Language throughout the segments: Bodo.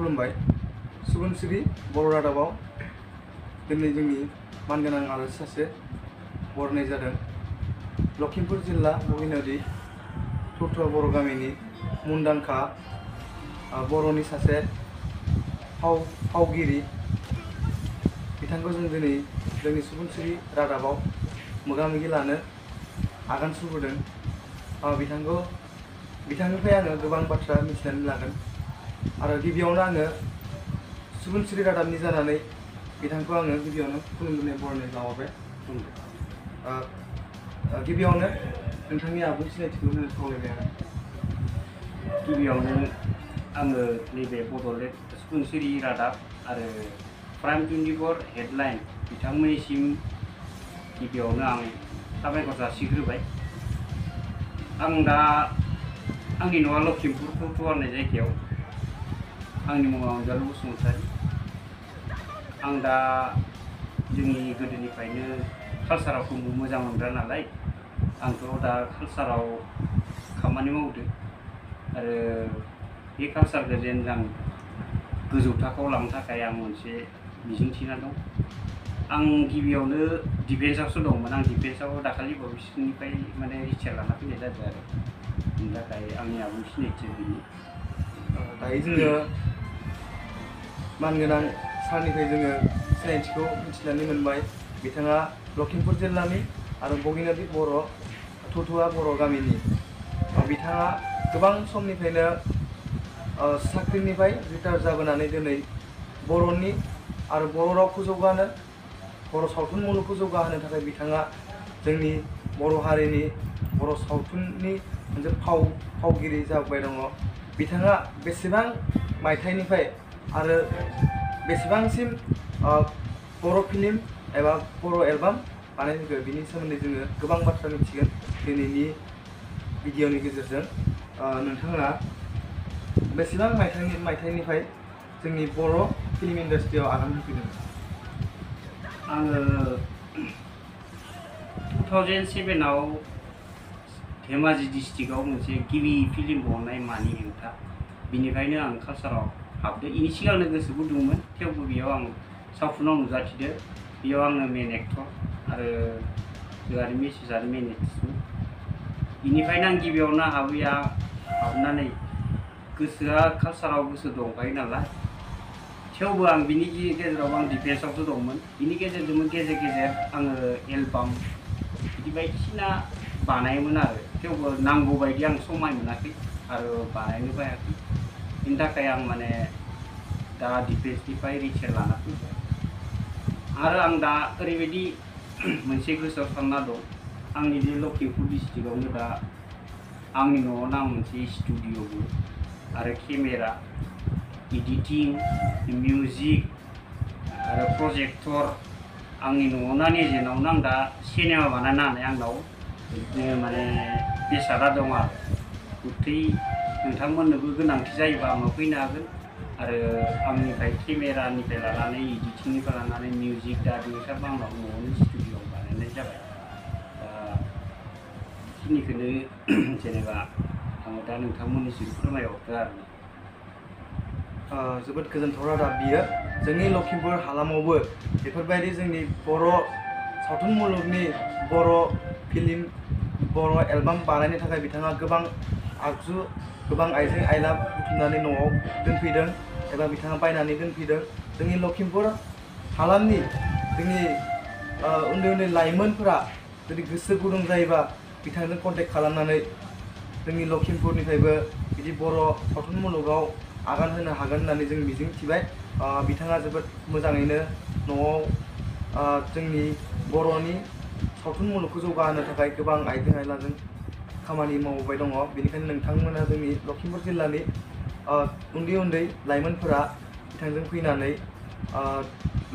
खुलुमबाय सुबुंसिरि बर' रादाबाव दिनै जोंनि मानगोनां आलासि सासे बरायनाय जादों। लखिमपुर जिल्ला बगिनदि थुथुवा बर' गामिनि मुंदांखा बर'नि सासे फावगिरि बिथांखौ जों दिनै जोंनि सुबुंसिरि रादाबाव मोगा मोगि लानो आगान सुरबोदों। बिथांनिफ्राय आङो गोबां बाथ्रा मिथिनानै लागोन आरो गिबियावनो आङो सुबुंसिरि रादाबनि जानानै बिथांखौ आङो गिबियावनो खुलुमनाय बरायनाय लाहरबाय। गिबियावनो नोंथांनि आबुं सिनायथिखौ होनो खावलायबाय आरो गिबियावनो आङो नैबे बड'लेण्ड सुबुंसिरि रादाब आरो प्राइम 24 हेडलाइन बिथांमोननिसिम गिबियावनो आं साबायखर जासिग्रोबाय। आं दा आंनि न'आ लखिमपुर थुथुवा होननाय जायगायाव। आंनि मुङा अनजालु बसुमतारी। आं दा जोंनि गोदोनिफ्रायनो कालसाराव मोजां मोनग्रा नालाय आंथ' दा कालसाराव खामानि मावदों आरो बे कालसारखौ जेन आं गोजौ थाखोआव लांनो थाखाय आं मोनसे मिजिंथिना दं। आं गिबियावनो डिफेन्सआवसो दंमोन। आं डिफेन्सआव दाखालि बावैसोनिफ्राय माने रिटायार लाना फैनाय जादों आरो बेनि थाखाय आंनि आबुं सिनायथिया बेनो। दायो जोङो मानगोनां सारनिफ्राय जोङो सिनायथिखौ मिथिनानै मोनबाय। बिथाङा लखिमपुर जिल्लानि आरो बगिनदि थुथुवा बर' गामिनि। बिथाङा गोबां समनिफ्रायनो साख्रिनिफ्राय रिटायार जाबोनानै दिनै बर'नि आरो बर' रावखौ जौगाहोनो, बर' सावथुन मुलुगखौ जौगाहोनो थाखाय बिथाङा जोंनि बर' हारिनि बर' सावथुननि मोनसे फावगिरि जाबोबाय दङ। बिथाङा बेसेबां मायथाइनिफ्राय आरो बेसेबांसिम बर' फिल्म एबा बर' एलबाम बानायखो बिनि सोमोन्दै जोङो गोबां बाथ्रा मिथिगोन दिनैनि भिडिअनि गेजेरजों। नोंथाङा बेसेबां मायथाइनिफ्राय जोंनि बर' फिल्म इन्डास्ट्रियाव आगान होफैदों? आङो 2007आव धेमाजि डिस्ट्रिक्टआव मोनसे गिबि फिल्म बहननाय मानि हेंथा, बिनिफ्रायनो आं कालसाराव हाबदो। इनि सिगांनो गोसो गुदुंमोन, थेवबो बेयाव आं सावथुनाव नुजाथिदो। बेयाव आङो मेन एक्टर आरो जोंहानि मिसेसआनो मेन एक्ट्रेसमोन। बेनिफ्रायनो आं गिबियावनो हाबनानै गोसोआ कालसाराव गोसो दंखायो नालाय, थेवबो आं बिनि गेजेराव आं डिफेन्सआवसो दंमोन। बिनि गेजेरजोंनो गेजेर गेजेर आङो एलबाम बिदि बायदिसिना बानायोमोन आरो थेवबो नांगौ बायदि आं समाय मोनाखै आरो बानायनोबो हायाखै। बिनि थाखाय आं माने दा डिफेन्सनिफ्राय रिटायार लाना फैबाय। आरो आं दा ओरैबायदि मोनसे गोसोआव सानना दं, आंनि बे लखिमपुर डिस्ट्रिक्टआवनो दा आंनि न'आवनो आं मोनसे स्टुडिअ'बो आरो केमेरा, एडिटिं, मिउजिक आरो प्रजेक्टर आंनि न'आवनो निजेनावनो आं दा सिनेमा बानायनो हानाय आंनाव बिदिनो माने बेसादा दं आरो गुथै नोंथांमोननोबो गोनांथि जायोबा आंनाव फैनो हागोन। आरो आंनिफ्राय केमेरानिफ्राय लानानै एडिटिंनिफ्राय लानानै मिउजिक डाबिंफ्राबो आंनाव न'आवनो स्टुडिअ'आव बानायनाय जाबाय। दा बेखिनिखौनो जेनेबा आङो दा नोंथांमोननिसिम फोरमायहरदो आरो। जोबोद गोजोनथाव रादाब बियो। जोंनि लखिमपुर हालामावबो बेफोरबायदि जोंनि बर' सावथुन मुलुगनि बर' फिल्म, बर' एलबाम बानायनो थाखाय बिथाङा गोबां आगजु, गोबां आइजें आइला बुथुमनानै न'आव दोनफैदों एबा बिथाङा बायनानै दोनफैदों। जोंनि लखिमपुर हालामनि जोंनि उन्दै उन्दै लाइमोनफोरा जुदि गोसो गुदुं जायोबा बिथांजों कन्टेक्ट खालामनानै जोंनि लखिमपुरनिफ्रायबो बिदि बर' सावथुन मुलुगाव आगान होनो हागोन होननानै जों मिजिं थिबाय। बिथाङा जोबोद मोजाङैनो न'आव जोंनि बर'नि सावथुन मुलुगखौ जौगाहोनो थाखाय गोबां आइजें आइलाजों खामानि मावबाय दङ। बेनिखायनो नोंथांमोना जोंनि लखिमपुर जिल्लानि उन्दै उन्दै लाइमोनफोरा बिथांजों फैनानै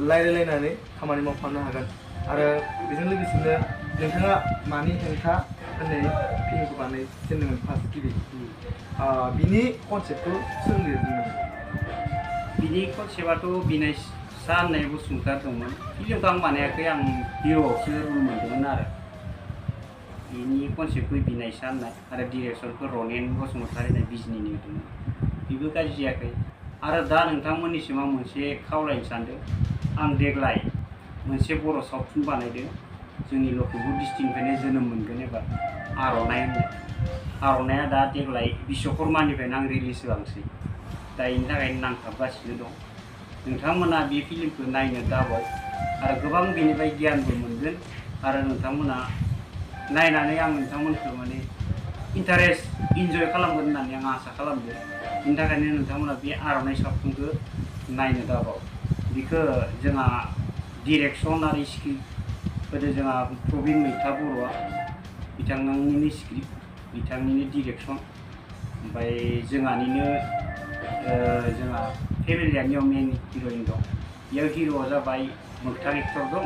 रायज्लायलायनानै खामानि मावफानो हागोन। आरो बेजों लोगोसेनो नोंथाङा मानि हेंथा होननाय फिल्मखौ बानायजेनदोंमोन फार्स्ट गिबि, बिनि कनसेप्टखौ सोर लिरदोंमोन? बिनि कनसेप्टआथ' बिनाय सा होननाय बसुमतारी दंमोन। फिल्मखौ आं बानायाखै, आं हिर'आवसो रल मोनदोंमोन आरो बिनि कनसेप्टखौ बिनाय सा होननाय आरो डिरेक्सनखौ रनेन बसुमतारी होननाय बिजनिनि होदोंमोन। बेबो गाज्रि जायाखै। आरो दा नोंथांमोननिसिम आं मोनसे खावलायनो सानदों आं देग्लाय मोनसे बर' सावथुन बानायदों जोंनि लखिमपुर डिस्ट्रिक्टनिफ्रायनो जोनोम मोनगोन एबार आर'नाइ होननाय आर'नाइया दा देग्लाय बिश्वकर्मानिफ्रायनो आं रिलिज होआंसै दा बेनि थाखायनो नांथाबगासिनो दं नोंथांमोना बे फिल्मखौ नायनो दाबाव आरो गोबां बेनिफ्राय गियानबो मोनगोन आरो नोंथांमोना नायनानै आं नोंथांमोनखौ माने इन्टारेस्ट इन्जय खालामगोन होननानै आं आसा खालामदों बिनि थाखायनो नोंथांमोना बे आर'नाइ सावथुनखौ नायनो दाबाव बेखौ जोंहा डिरेक्सन आरो स्क्रिप्ट होदो जोंहा प्रबिन मैथा बर'आ बिथांनिनो स्क्रिप्ट बिथांनिनो डिरेक्सन ओमफ्राय जोंहानिनो जोंहा फेमिलियानियाव मेन हिर'इन दं बेयाव हिर'आ जाबाय मोगथां एक्टर दं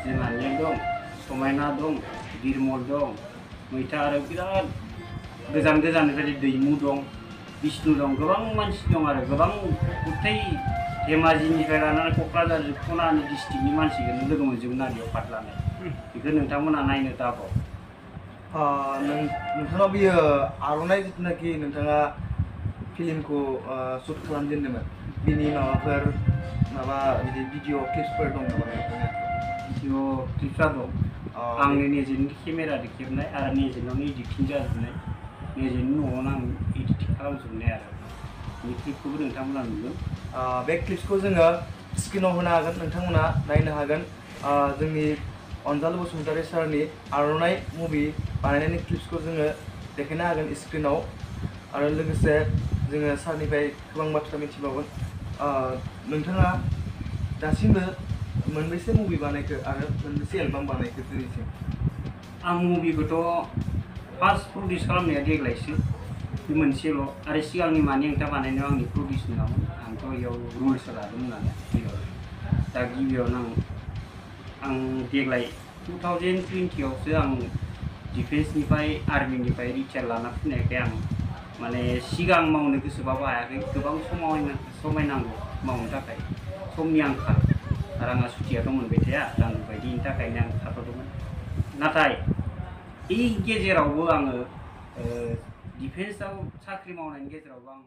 जोंहानिया दं समायना दं बिरमल दं मैथा आरो बिराद गोजान गोजाननिफ्राय दैमु दं बिष्णु दं गोबां मानसि दं आरो गोबां गुथै धेमाजिनिफ्राय लानानै क'क्राझार खनानि डिस्ट्रिक्टनि मानसिखौनो लोगो मोनजोबगोन आरो बेयाव पार्ट लानाय बेखौ नोंथांमोना नायनो दाबाव नोंथाङा बियो आर'नाइ जिथुनाखि नोंथाङा फिल्मखौ शुट खालामजेनदोंमोन बिनि माबा बिदि भिडिअ क्लिप्सफोर दं नामा भिडिअ क्लिप्सआ दं आंनि निजेनि केमेराजों खेबनाय आरो निजेनावनो इडिटिं जाजोबनाय निजेनि न'आवनो आं इडिटिं खालामजोबनाय आरो बे क्लिपखौबो नोंथांमोना नुगोन बे क्लिप्सखौ जोङो स्क्रिनाव होनो हागोन नोंथांमोना नायनो हागोन जोंनि अनजालु बसुमतारी सारनि आर'नाइ मुभि बानायनायनि क्लिप्सखौ जोङो देखायनो हागोन स्क्रिनाव आरो लोगोसे जोङो सारनिफ्राय गोबां बाथ्रा मिथिबावगोन नोंथाङा दासिमबो मोनबेसे मुभि बानायखो आरो मोनबेसे एलबाम बानायखो दिनैसिम आं मुभिखौथ' फार्स्ट प्रडिउस खालामनाया देग्लायसो बे मोनसेल' आरो सिगांनि मानि हेंथा बानायनायाव आंनि प्रडिउस नङामोन आंथ' बेयाव रुल्स लादोंमोन नालाय दा गिबियावनो आं देग्लाय 2020आवसो आं डिफेन्सनिफ्राय आर्मिनिफ्राय रिटायार लाना फैनायखाय आं माने सिगां मावनो गोसोबाबो हायाखै गोबां समायनांगौ मावनो थाखाय समनि आंखाल आरो आंहा सुटियाथ' मोनबाय थाया नांगौ बायदिनि थाखायनो आं थाथ'दोंमोन नाथाय बे गेजेरावबो आङो डिफेन्सआव साख्रि मावनायनि गेजेरावबो आं